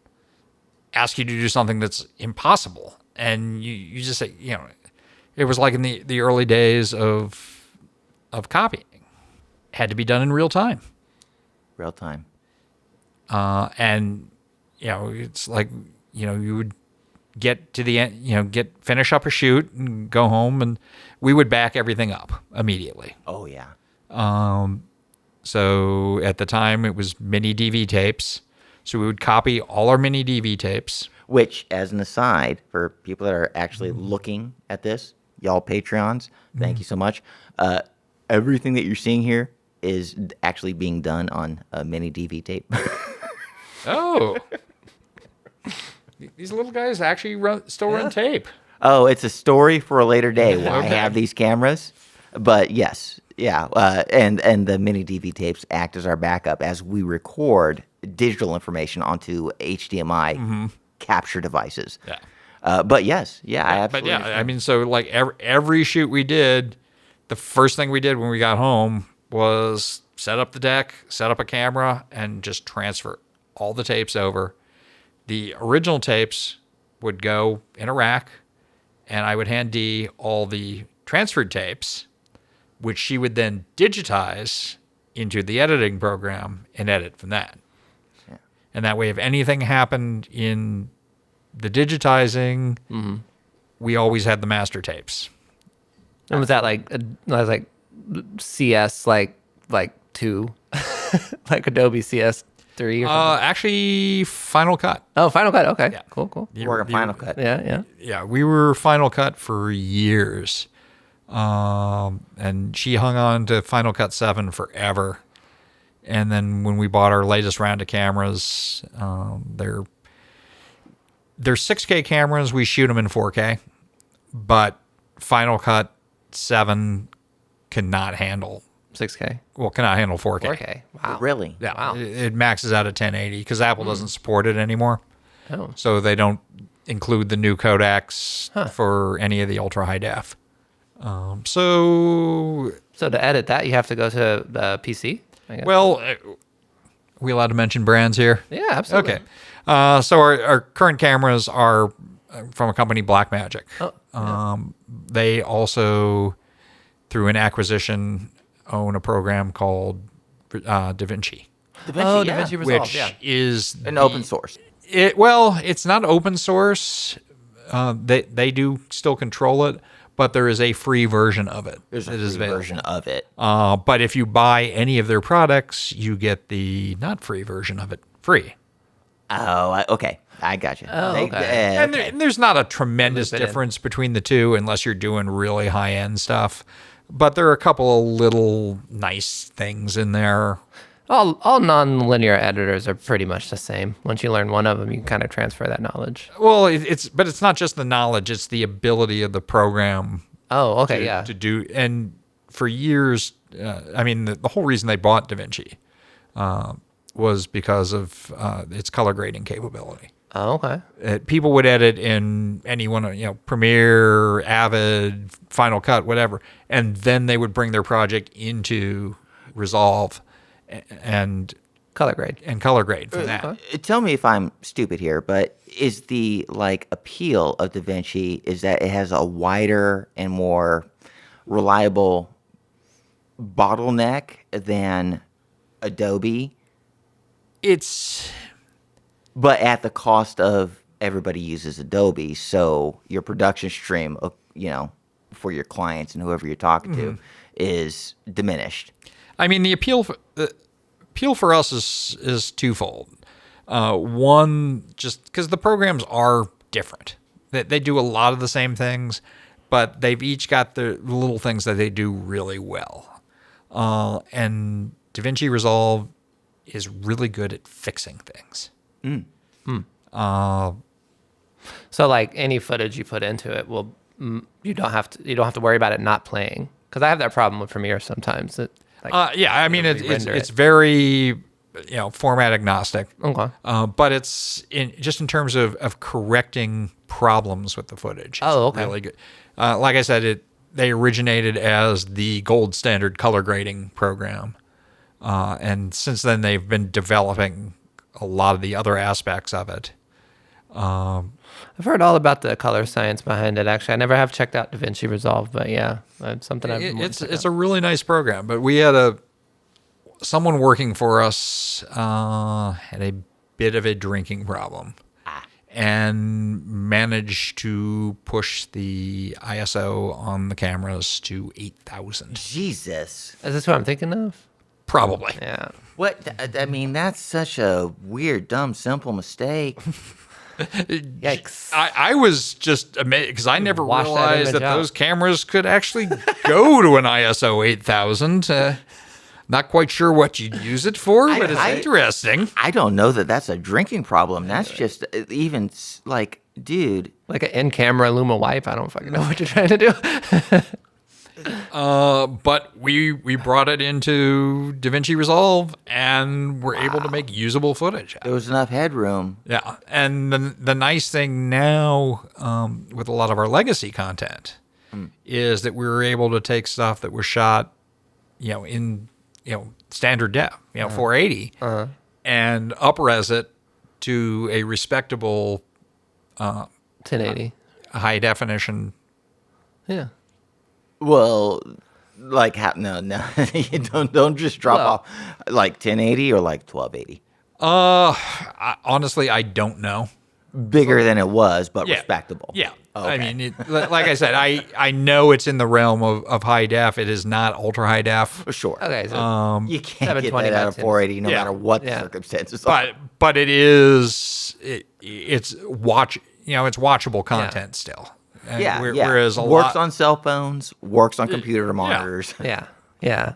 [SPEAKER 2] ask you to do something that's impossible. And you just say, it was like in the early days of copying. Had to be done in real time.
[SPEAKER 1] Real time.
[SPEAKER 2] And, it's like, you would get to the end, finish up a shoot and go home, and we would back everything up immediately.
[SPEAKER 1] Oh, yeah.
[SPEAKER 2] So at the time, it was mini DV tapes. So we would copy all our mini DV tapes.
[SPEAKER 1] Which, as an aside, for people that are actually looking at this, y'all Patreons, thank you so much. Everything that you're seeing here is actually being done on a mini DV tape.
[SPEAKER 2] Oh. These little guys actually still run tape.
[SPEAKER 1] Oh, it's a story for a later day why I
[SPEAKER 2] Okay.
[SPEAKER 1] have these cameras. But yes, yeah, and the mini DV tapes act as our backup as we record digital information onto HDMI capture devices.
[SPEAKER 2] Yeah.
[SPEAKER 1] But yes, I
[SPEAKER 2] But
[SPEAKER 1] absolutely.
[SPEAKER 2] yeah,
[SPEAKER 1] understand.
[SPEAKER 2] I mean, so like every shoot we did, the first thing we did when we got home was set up the deck, set up a camera, and just transfer all the tapes over. The original tapes would go in a rack, and I would hand Dee all the transferred tapes, which she would then digitize into the editing program and edit from that.
[SPEAKER 1] Yeah.
[SPEAKER 2] And that way, if anything happened in the digitizing, we always had the master tapes.
[SPEAKER 3] And was that like CS like 2, like Adobe CS 3 or something?
[SPEAKER 2] Actually, Final Cut.
[SPEAKER 3] Oh, Final Cut. Okay,
[SPEAKER 2] Yeah.
[SPEAKER 3] cool.
[SPEAKER 1] Work on Final Cut.
[SPEAKER 3] Yeah.
[SPEAKER 2] Yeah, we were Final Cut for years. And she hung on to Final Cut 7 forever. And then when we bought our latest round of cameras, they're 6K cameras. We shoot them in 4K. But Final Cut 7 cannot handle
[SPEAKER 3] 6K,
[SPEAKER 2] cannot handle 4K.
[SPEAKER 3] 4K. Wow.
[SPEAKER 1] Really?
[SPEAKER 2] Yeah,
[SPEAKER 3] Wow.
[SPEAKER 2] it maxes out at 1080 because Apple doesn't support it anymore.
[SPEAKER 3] Oh.
[SPEAKER 2] So they don't include the new codecs for any of the ultra high def. So,
[SPEAKER 3] So to edit that, you have to go to the PC. I guess.
[SPEAKER 2] well, we allowed to mention brands here?
[SPEAKER 3] Yeah, absolutely.
[SPEAKER 2] Okay. So our current cameras are from a company, Blackmagic.
[SPEAKER 3] Oh,
[SPEAKER 2] They also, through an acquisition, own a program called DaVinci,
[SPEAKER 1] DaVinci, yeah.
[SPEAKER 3] DaVinci Resolve.
[SPEAKER 2] which
[SPEAKER 3] Yeah.
[SPEAKER 2] is
[SPEAKER 1] An open source.
[SPEAKER 2] It's not open source. They do still control it, but there is a free version of it.
[SPEAKER 1] There's a
[SPEAKER 2] that is
[SPEAKER 1] free
[SPEAKER 2] available.
[SPEAKER 1] version of it.
[SPEAKER 2] But if you buy any of their products, you get the not free version of it free.
[SPEAKER 1] Oh, okay. I got you.
[SPEAKER 3] Oh, okay.
[SPEAKER 2] And there's not a tremendous
[SPEAKER 3] Loop it in.
[SPEAKER 2] difference between the two unless you're doing really high end stuff. But there are a couple of little nice things in there.
[SPEAKER 3] All non-linear editors are pretty much the same. Once you learn one of them, you can kind of transfer that knowledge.
[SPEAKER 2] Well, it's not just the knowledge; it's the ability of the program
[SPEAKER 3] Oh, okay, yeah.
[SPEAKER 2] to do. And for years, I mean, the whole reason they bought DaVinci was because of its color grading capability.
[SPEAKER 3] Oh, okay.
[SPEAKER 2] People would edit in any one of, Premiere, Avid, Final Cut, whatever, and then they would bring their project into Resolve and
[SPEAKER 3] Color grade.
[SPEAKER 2] color grade from that.
[SPEAKER 1] Tell me if I'm stupid here, but is the appeal of DaVinci is that it has a wider and more reliable bottleneck than Adobe,
[SPEAKER 2] It's
[SPEAKER 1] but at the cost of everybody uses Adobe, so your production stream, for your clients and whoever you're talking to, is diminished.
[SPEAKER 2] I mean, the appeal for us is twofold. One, just because the programs are different. They do a lot of the same things, but they've each got the little things that they do really well. And DaVinci Resolve is really good at fixing things.
[SPEAKER 3] So like any footage you put into it will you don't have to worry about it not playing, because I have that problem with Premiere sometimes.
[SPEAKER 2] Yeah, I mean,
[SPEAKER 3] re-render
[SPEAKER 2] it's
[SPEAKER 3] it.
[SPEAKER 2] very format agnostic.
[SPEAKER 3] Okay.
[SPEAKER 2] But it's in terms of correcting problems with the footage. It's
[SPEAKER 3] Oh, okay.
[SPEAKER 2] really good. Like I said, they originated as the gold standard color grading program, and since then they've been developing a lot of the other aspects of it.
[SPEAKER 3] I've heard all about the color science behind it. Actually, I never have checked out DaVinci Resolve, but yeah, it's something I've.
[SPEAKER 2] It's a really nice program, but we had someone working for us had a bit of a drinking problem, and managed to push the ISO on the cameras to 8,000.
[SPEAKER 1] Jesus.
[SPEAKER 3] Is this what I'm thinking of?
[SPEAKER 2] Probably.
[SPEAKER 3] Yeah.
[SPEAKER 1] What? I mean, that's such a weird, dumb, simple mistake.
[SPEAKER 3] Yikes.
[SPEAKER 2] I was just amazed because I never
[SPEAKER 3] Wash that
[SPEAKER 2] realized
[SPEAKER 3] image
[SPEAKER 2] that
[SPEAKER 3] out.
[SPEAKER 2] those cameras could actually go to an ISO 8000. Not quite sure what you'd use it for, but it's interesting.
[SPEAKER 1] I don't know that that's a drinking problem. That's just even like, dude.
[SPEAKER 3] Like an in-camera Luma wipe. I don't fucking know what you're trying to do.
[SPEAKER 2] But we brought it into DaVinci Resolve and were able to make usable footage.
[SPEAKER 1] There was enough headroom.
[SPEAKER 2] Yeah, and the nice thing now with a lot of our legacy content is that we were able to take stuff that was shot, in standard def, 480, and up-res it to a respectable
[SPEAKER 3] 1080.
[SPEAKER 2] high definition.
[SPEAKER 3] Yeah.
[SPEAKER 1] Well, like no, you don't just drop off like 1080 or like 1280.
[SPEAKER 2] Honestly, I don't know.
[SPEAKER 1] Bigger than it was, but
[SPEAKER 2] Yeah.
[SPEAKER 1] respectable.
[SPEAKER 2] Yeah.
[SPEAKER 1] Okay.
[SPEAKER 2] I mean, like I said, I know it's in the realm of high def. It is not ultra high def.
[SPEAKER 1] Sure.
[SPEAKER 3] Okay. So
[SPEAKER 1] You can't get
[SPEAKER 3] 720
[SPEAKER 1] that out of
[SPEAKER 3] by 10.
[SPEAKER 1] 480 no
[SPEAKER 2] Yeah.
[SPEAKER 1] matter what the
[SPEAKER 3] Yeah.
[SPEAKER 1] circumstances are.
[SPEAKER 2] But it is it's watchable content still. And
[SPEAKER 1] Yeah,
[SPEAKER 2] Whereas a
[SPEAKER 1] works
[SPEAKER 2] lot
[SPEAKER 1] on cell phones, works on computer monitors.
[SPEAKER 3] yeah. Yeah.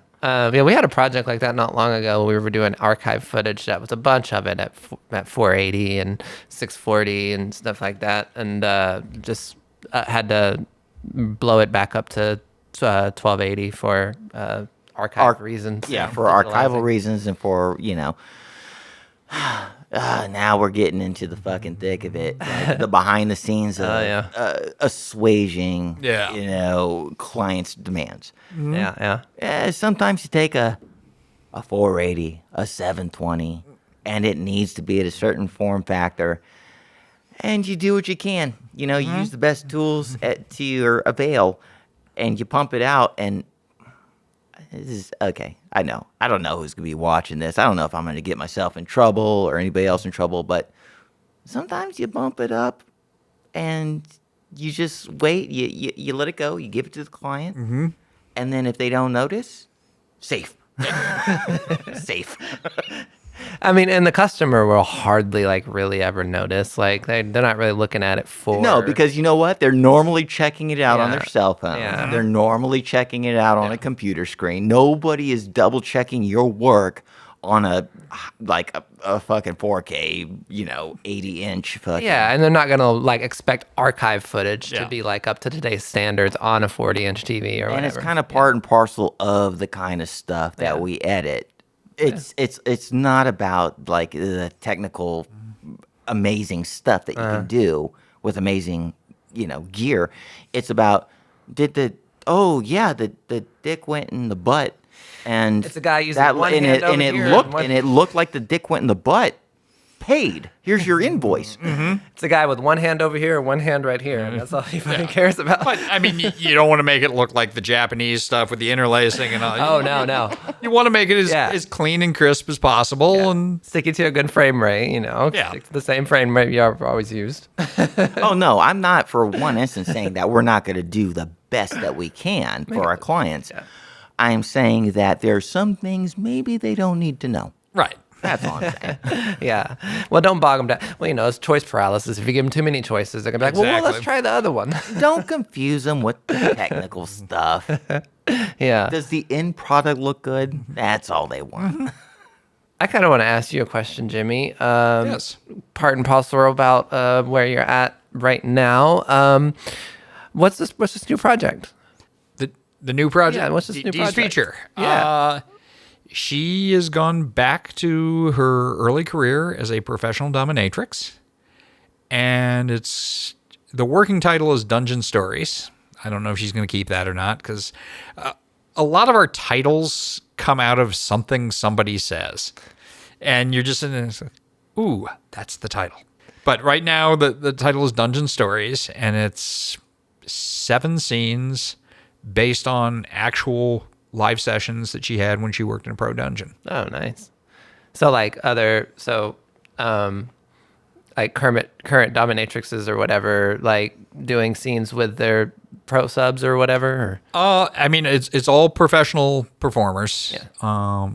[SPEAKER 3] We had a project like that not long ago. We were doing archive footage that was a bunch of it at 480 and 640 and stuff like that, and just had to blow it back up to 1280 for archive reasons.
[SPEAKER 1] Yeah,
[SPEAKER 3] and
[SPEAKER 1] for archival
[SPEAKER 3] digitalizing.
[SPEAKER 1] reasons and for, now we're getting into the fucking thick of it. Like the behind the scenes of assuaging, clients' demands.
[SPEAKER 3] Yeah.
[SPEAKER 1] Sometimes you take a 480, a 720, and it needs to be at a certain form factor, and you do what you can. You use the best tools to your avail, and you pump it out, and this is okay. I know. I don't know who's going to be watching this. I don't know if I'm going to get myself in trouble or anybody else in trouble, but sometimes you bump it up and you just wait. You let it go. You give it to the client. Mm-hmm. And then if they don't notice, safe. Safe.
[SPEAKER 3] I mean, and the customer will hardly really ever notice. Like they're not really looking at it for.
[SPEAKER 1] No, because you know what? They're normally checking it out on their cell phone.
[SPEAKER 3] Yeah.
[SPEAKER 1] They're normally checking it out on a computer screen. Nobody is double checking your work on a fucking 4K, 80-inch fucking.
[SPEAKER 3] Yeah, and they're not gonna expect archive footage
[SPEAKER 2] Yeah.
[SPEAKER 3] to be up to today's standards on a 40-inch TV or whatever.
[SPEAKER 1] And it's kind of part and parcel of the kind of stuff that we edit. It's not about the technical amazing stuff that you can do with amazing gear. It's about the dick went in the butt, and
[SPEAKER 3] It's a guy using
[SPEAKER 1] that
[SPEAKER 3] one
[SPEAKER 1] and
[SPEAKER 3] hand
[SPEAKER 1] it
[SPEAKER 3] over
[SPEAKER 1] and it
[SPEAKER 3] here
[SPEAKER 1] looked
[SPEAKER 3] and one-
[SPEAKER 1] and it looked like the dick went in the butt. Paid. Here's your invoice.
[SPEAKER 3] It's a guy with one hand over here, one hand right here, and that's all he fucking cares about.
[SPEAKER 2] But I mean, you don't want to make it look like the Japanese stuff with the interlacing and all.
[SPEAKER 3] Oh no.
[SPEAKER 2] You want to make it
[SPEAKER 3] Yeah.
[SPEAKER 2] as clean and crisp as possible, and
[SPEAKER 3] Stick it to a good frame rate,
[SPEAKER 2] Yeah.
[SPEAKER 3] Stick to the same frame rate you've always used.
[SPEAKER 1] Oh no, I'm not for one instance saying that we're not going to do the best that we can for our clients. I'm saying that there are some things maybe they don't need to know.
[SPEAKER 2] right.
[SPEAKER 1] That's all I'm saying.
[SPEAKER 3] Yeah. Well, don't bog them down. Well, it's choice paralysis. If you give them too many choices, they're gonna be like, well, let's
[SPEAKER 2] Exactly.
[SPEAKER 3] try the other one.
[SPEAKER 1] Don't confuse them with the technical stuff.
[SPEAKER 3] Yeah.
[SPEAKER 1] Does the end product look good? That's all they want.
[SPEAKER 3] I kind of want to ask you a question, Jimmy.
[SPEAKER 2] Yes.
[SPEAKER 3] Part and parcel about where you're at right now. What's this new project?
[SPEAKER 2] The new project.
[SPEAKER 3] Yeah, what's this new
[SPEAKER 2] Dee's
[SPEAKER 3] project?
[SPEAKER 2] feature.
[SPEAKER 3] Yeah.
[SPEAKER 2] She has gone back to her early career as a professional dominatrix, and the working title is Dungeon Stories. I don't know if she's going to keep that or not, because a lot of our titles come out of something somebody says, and you're just in there, it's like, ooh, that's the title. But right now, the title is Dungeon Stories, and it's 7 scenes based on actual live sessions that she had when she worked in a pro dungeon.
[SPEAKER 3] Oh, nice. So current dominatrixes or whatever, doing scenes with their pro subs or whatever.
[SPEAKER 2] I mean, it's all professional performers.
[SPEAKER 3] Yeah.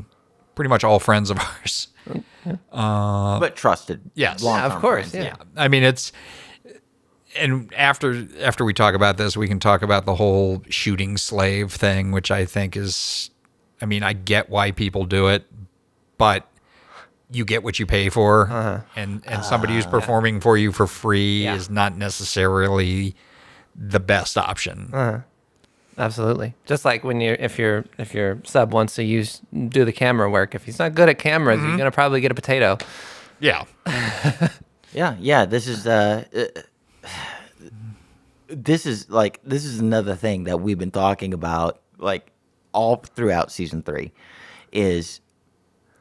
[SPEAKER 2] pretty much all friends of ours.
[SPEAKER 1] But trusted.
[SPEAKER 2] Yes.
[SPEAKER 1] long-term
[SPEAKER 3] Yeah, of course,
[SPEAKER 1] friends.
[SPEAKER 3] yeah.
[SPEAKER 2] I mean, and after we talk about this, we can talk about the whole shooting slave thing, which I think is, I mean, I get why people do it, but you get what you pay for, and somebody who's performing for you for free
[SPEAKER 3] Yeah.
[SPEAKER 2] is not necessarily the best option.
[SPEAKER 3] Absolutely. Just like when if your sub wants to do the camera work, if he's not good at cameras, you're gonna probably get a potato.
[SPEAKER 2] Yeah.
[SPEAKER 1] Yeah. This is this is another thing that we've been talking about like all throughout season 3 is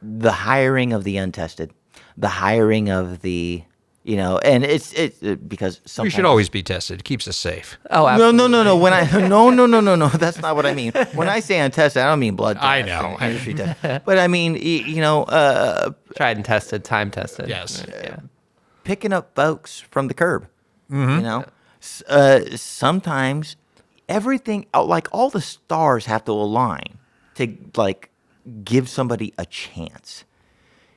[SPEAKER 1] the hiring of the untested, the hiring of the and it's because
[SPEAKER 2] We
[SPEAKER 1] sometimes
[SPEAKER 2] should always be tested. It keeps us safe.
[SPEAKER 3] Oh,
[SPEAKER 1] no
[SPEAKER 3] absolutely.
[SPEAKER 1] when I no that's not what I mean. When I say untested, I don't mean blood test
[SPEAKER 2] I know.
[SPEAKER 1] or industry test, but I mean
[SPEAKER 3] Tried and tested, time tested.
[SPEAKER 2] Yes.
[SPEAKER 3] Yeah.
[SPEAKER 1] picking up folks from the curb. Sometimes everything, like all the stars have to align to like give somebody a chance,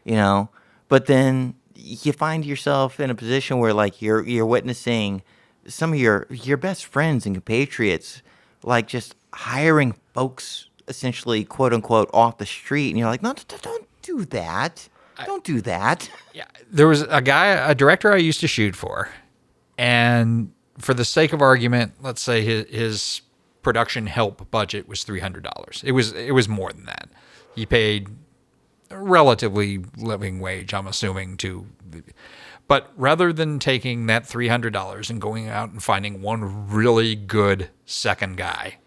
[SPEAKER 1] But then you find yourself in a position where like you're witnessing some of your best friends and compatriots like just hiring folks essentially quote unquote off the street, and you're like, no, don't do that. Don't do that.
[SPEAKER 2] Yeah, there was a director I used to shoot for, and for the sake of argument, let's say his production help budget was $300. It was more than that. He paid a relatively living wage, I'm assuming, but rather than taking that $300 and going out and finding one really good second guy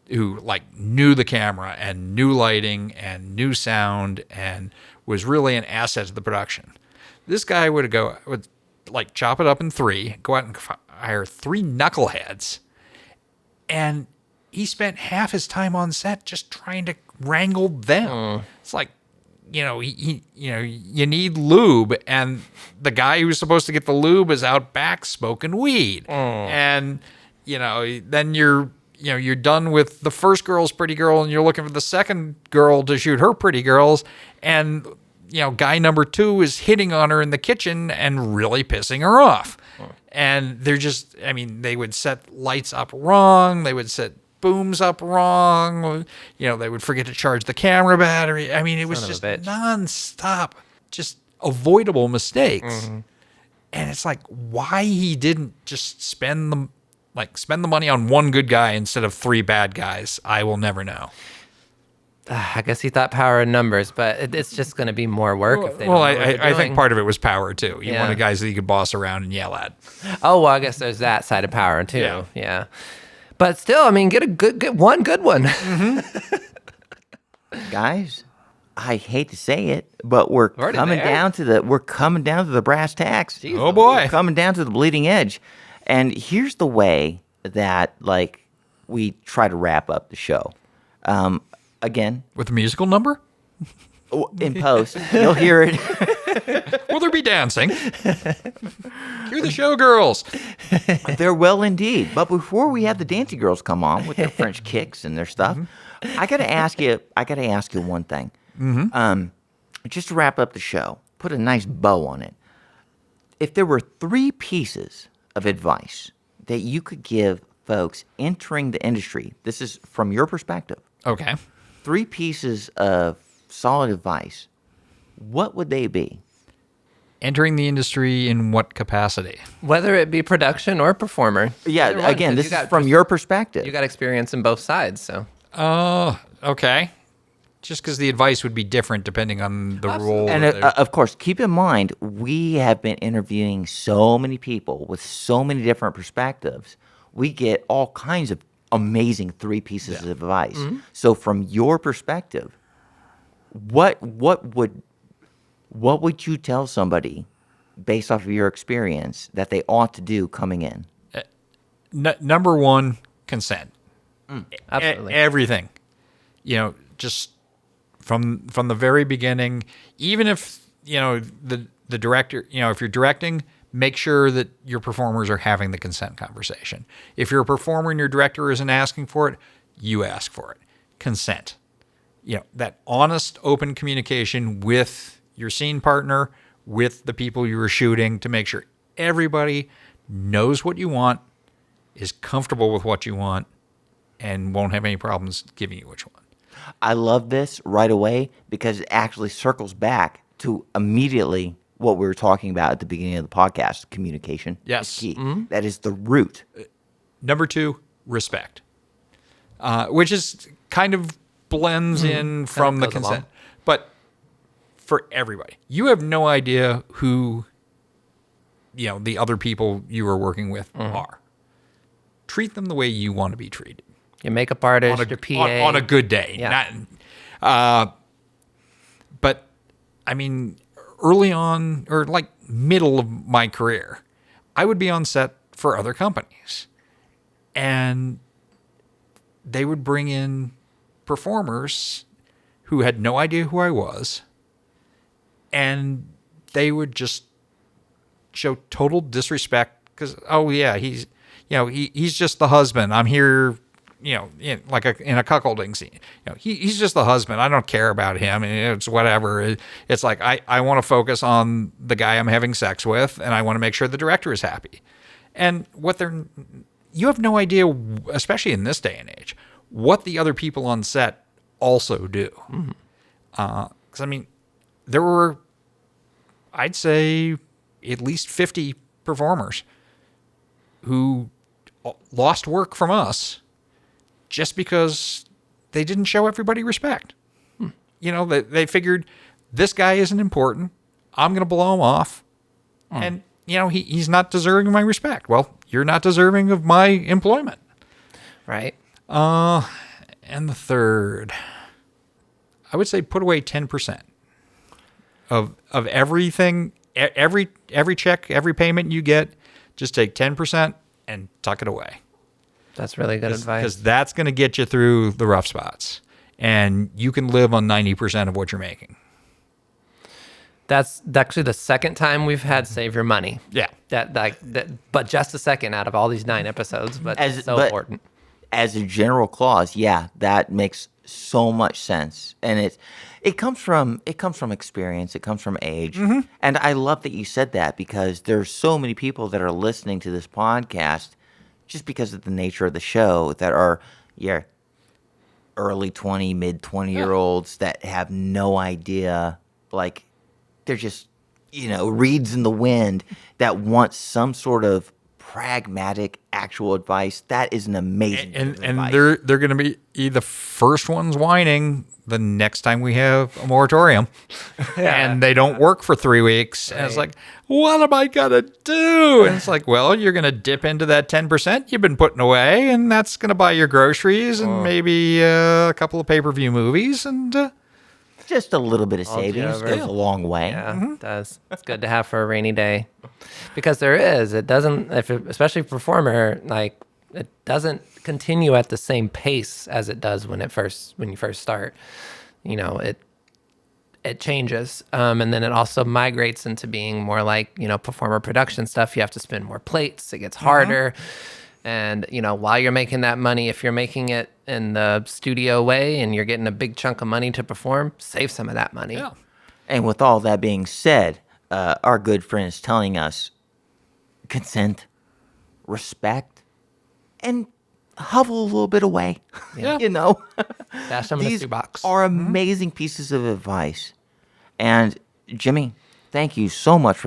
[SPEAKER 2] who like knew the camera and knew lighting and knew sound and was really an asset to the production, this guy would like chop it up in 3, go out and hire 3 knuckleheads, and he spent half his time on set just trying to wrangle them. It's like, you need lube, and the guy who's supposed to get the lube is out back smoking weed, and then you're done with the first girl's pretty girl, and you're looking for the second girl to shoot her pretty girls, and guy number 2 is hitting on her in the kitchen and really pissing her off. And they're just, I mean, they would set lights up wrong. They would set booms up wrong. They would forget to charge the camera battery. I mean, it was just nonstop, just avoidable mistakes. And it's like, why he didn't just spend the money on one good guy instead of 3 bad guys, I will never know.
[SPEAKER 3] I guess he thought power in numbers, but it's just going to be more work if they don't know what they're
[SPEAKER 2] I think
[SPEAKER 3] doing.
[SPEAKER 2] part of it was power too. You
[SPEAKER 3] Yeah.
[SPEAKER 2] wanted guys that you could boss around and yell at.
[SPEAKER 3] Oh, well, I guess there's that side of power too.
[SPEAKER 2] Yeah.
[SPEAKER 3] Yeah. But still, I mean, get one good one.
[SPEAKER 1] Guys, I hate to say it, but we're
[SPEAKER 3] Already
[SPEAKER 1] coming
[SPEAKER 3] there?
[SPEAKER 1] down to the brass tacks.
[SPEAKER 2] Oh boy.
[SPEAKER 1] We're coming down to the bleeding edge. And here's the way that like we try to wrap up the show. Again,
[SPEAKER 2] With a musical number?
[SPEAKER 1] in post, you'll hear it.
[SPEAKER 2] Will there be dancing? Cue the showgirls.
[SPEAKER 1] There will indeed. But before we have the dancing girls come on with their French kicks and their stuff, I gotta ask you one thing. Just to wrap up the show, put a nice bow on it. If there were 3 pieces of advice that you could give folks entering the industry, this is from your perspective,
[SPEAKER 2] Okay.
[SPEAKER 1] 3 pieces of solid advice, what would they be?
[SPEAKER 2] Entering the industry in what capacity?
[SPEAKER 3] Whether it be production or performer. Either
[SPEAKER 1] Yeah,
[SPEAKER 3] one,
[SPEAKER 1] again,
[SPEAKER 3] 'cause
[SPEAKER 1] this
[SPEAKER 3] you
[SPEAKER 1] is
[SPEAKER 3] got
[SPEAKER 1] from your perspective.
[SPEAKER 3] You got experience in both sides, so.
[SPEAKER 2] Oh, okay. Just because the advice would be different depending on the role.
[SPEAKER 1] And
[SPEAKER 2] that
[SPEAKER 1] of course, keep in mind, we have been interviewing so many people with so many different perspectives. We get all kinds of amazing 3 pieces of advice. So from your perspective, what would you tell somebody based off of your experience that they ought to do coming in?
[SPEAKER 2] Number 1, consent.
[SPEAKER 3] Absolutely.
[SPEAKER 2] Everything. Just from the very beginning, even if, the director, if you're directing, make sure that your performers are having the consent conversation. If you're a performer and your director isn't asking for it, you ask for it. Consent. that honest, open communication with your scene partner, with the people you were shooting, to make sure everybody knows what you want, is comfortable with what you want, and won't have any problems giving you what you want.
[SPEAKER 1] I love this right away because it actually circles back to immediately what we were talking about at the beginning of the podcast. Communication
[SPEAKER 2] Yes.
[SPEAKER 1] is key. That is the root.
[SPEAKER 2] Number 2, respect, which is kind of blends in from the
[SPEAKER 3] goes
[SPEAKER 2] consent.
[SPEAKER 3] along.
[SPEAKER 2] But for everybody, you have no idea who the other people you are working with are. Treat them the way you want to be treated.
[SPEAKER 3] Your makeup artist,
[SPEAKER 2] On a,
[SPEAKER 3] your PA.
[SPEAKER 2] on a good day.
[SPEAKER 3] Yeah.
[SPEAKER 2] But I mean, early on, or like middle of my career, I would be on set for other companies, and they would bring in performers who had no idea who I was, and they would just show total disrespect because, oh yeah, he's just the husband. I'm here, in a cuckolding scene. He's just the husband. I don't care about him. And it's whatever. It's like I want to focus on the guy I'm having sex with, and I want to make sure the director is happy. And you have no idea, especially in this day and age, what the other people on set also do. Because I mean, there were, I'd say, at least 50 performers who lost work from us just because they didn't show everybody respect. They figured this guy isn't important. I'm going to blow him off. And, he's not deserving of my respect. Well, you're not deserving of my employment.
[SPEAKER 3] Right.
[SPEAKER 2] And the third, I would say put away 10% of everything, every check, every payment you get, just take 10% and tuck it away.
[SPEAKER 3] That's really good advice.
[SPEAKER 2] Because that's going to get you through the rough spots. And you can live on 90% of what you're making.
[SPEAKER 3] That's actually the second time we've had Save Your Money.
[SPEAKER 2] Yeah.
[SPEAKER 3] But just a second out of all these 9 episodes, but important.
[SPEAKER 1] As a general clause, yeah, that makes so much sense. And it comes from experience, it comes from age. And I love that you said that because there's so many people that are listening to this podcast just because of the nature of the show that are early 20, mid 20-year-olds that have no idea, like they're just, reeds in the wind that want some sort of pragmatic actual advice. That is an amazing
[SPEAKER 2] and
[SPEAKER 1] advice.
[SPEAKER 2] they're going to be the first ones whining the next time we have a moratorium. And they don't work for 3 weeks. And it's like, what am I going to do? And it's like, well, you're going to dip into that 10% you've been putting away, and that's going to buy your groceries and maybe a couple of pay-per-view movies. And
[SPEAKER 1] just a little bit of savings goes a long way.
[SPEAKER 3] Yeah, it does. It's good to have for a rainy day. Because it doesn't, especially for performer, like it doesn't continue at the same pace as it does when you first start. It changes. And then it also migrates into being more like, performer production stuff. You have to spin more plates. It gets harder. And, while you're making that money, if you're making it in the studio way and you're getting a big chunk of money to perform, save some of that money.
[SPEAKER 2] yeah.
[SPEAKER 1] And with all that being said, our good friend is telling us consent, respect, and hovel a little bit away.
[SPEAKER 2] Yeah.
[SPEAKER 3] Dash them in a
[SPEAKER 1] These
[SPEAKER 3] shoebox.
[SPEAKER 1] are amazing pieces of advice. And Jimmy, thank you so much for